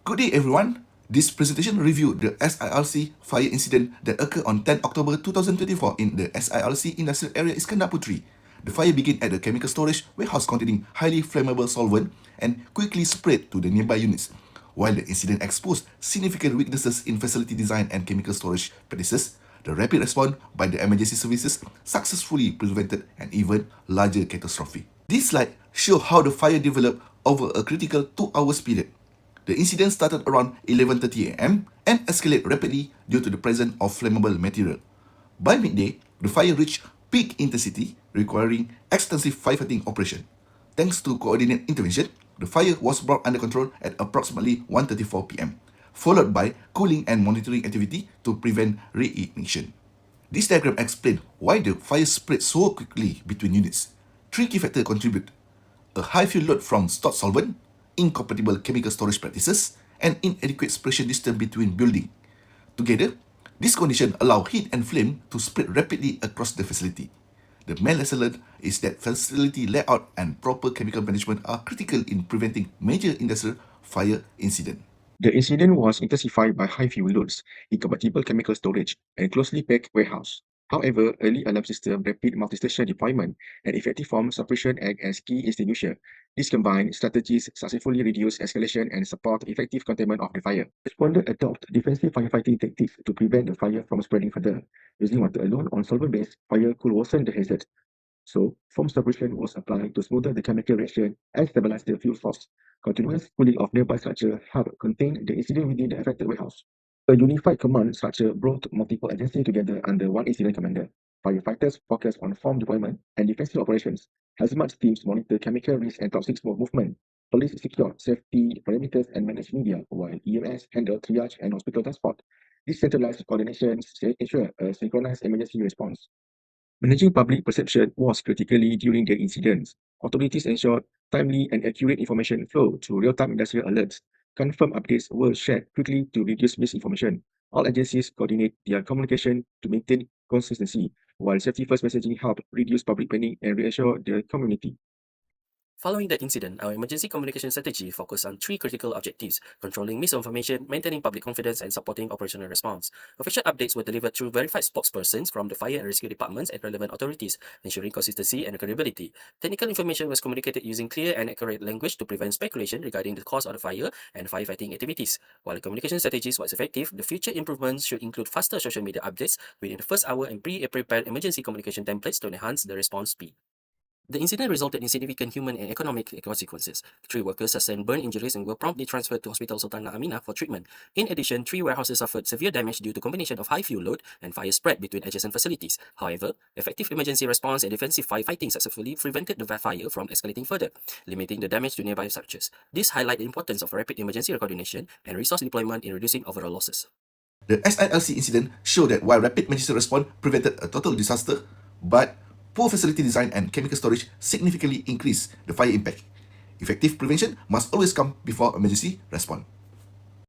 Good day everyone. This presentation reviewed the SIRC fire incident that occurred on 10 October 2024 in the SIRC industrial area Iskandar Puteri. The fire began at a chemical storage warehouse containing highly flammable solvent and quickly spread to the nearby units. While the incident exposed significant weaknesses in facility design and chemical storage practices, the rapid response by the emergency services successfully prevented an even larger catastrophe. This slide shows how the fire developed over a critical 2 hours period. The incident started around 11:30 am and escalated rapidly due to the presence of flammable material. By midday, the fire reached peak intensity, requiring extensive firefighting operation. Thanks to coordinated intervention, the fire was brought under control at approximately 1:34 pm, followed by cooling and monitoring activity to prevent reignition. This diagram explains why the fire spread so quickly between units. 3 key factors contribute: a high fuel load from stored solvent, incompatible chemical storage practices, and inadequate separation distance between buildings. Together, this condition allow heat and flame to spread rapidly across the facility. The main lesson learned is that facility layout and proper chemical management are critical in preventing major industrial fire incidents. The incident was intensified by high fuel loads, incompatible chemical storage, and closely packed warehouse. However, early alarm system, rapid multi-station deployment, and effective form suppression act as key institutions. These combined strategies successfully reduce escalation and support effective containment of the fire. Respondents adopt defensive firefighting tactics to prevent the fire from spreading further. Using water alone on solvent-based fire could worsen the hazard. So, foam suppression was applied to smoothen the chemical reaction and stabilize the fuel source. Continuous cooling of nearby structure helped contain the incident within the affected warehouse. A unified command structure brought multiple agencies together under one incident commander. Firefighters focused on form deployment and defensive operations. Hazmat teams monitor chemical risk and toxic smoke movement. Police secured safety perimeters and managed media, while EMS handled triage and hospital transport. This centralized coordination ensured a synchronized emergency response. Managing public perception was critically during the incidents. Authorities ensured timely and accurate information flow through real-time industrial alerts. Confirmed updates were shared quickly to reduce misinformation. All agencies coordinate their communication to maintain consistency, while safety-first messaging helped reduce public panic and reassure the community. Following that incident, our emergency communication strategy focused on 3 critical objectives: controlling misinformation, maintaining public confidence, and supporting operational response. Official updates were delivered through verified spokespersons from the fire and rescue departments and relevant authorities, ensuring consistency and credibility. Technical information was communicated using clear and accurate language to prevent speculation regarding the cause of the fire and firefighting activities. While the communication strategies was effective, the future improvements should include faster social media updates within the first hour and pre-prepared emergency communication templates to enhance the response speed. The incident resulted in significant human and economic consequences. 3 workers sustained burn injuries and were promptly transferred to Hospital Sultanah Aminah for treatment. In addition, 3 warehouses suffered severe damage due to combination of high fuel load and fire spread between adjacent facilities. However, effective emergency response and defensive firefighting successfully prevented the fire from escalating further, limiting the damage to nearby structures. This highlights the importance of rapid emergency coordination and resource deployment in reducing overall losses. The SIRC incident showed that while rapid emergency response prevented a total disaster, but poor facility design and chemical storage significantly increased the fire impact. Effective prevention must always come before emergency response.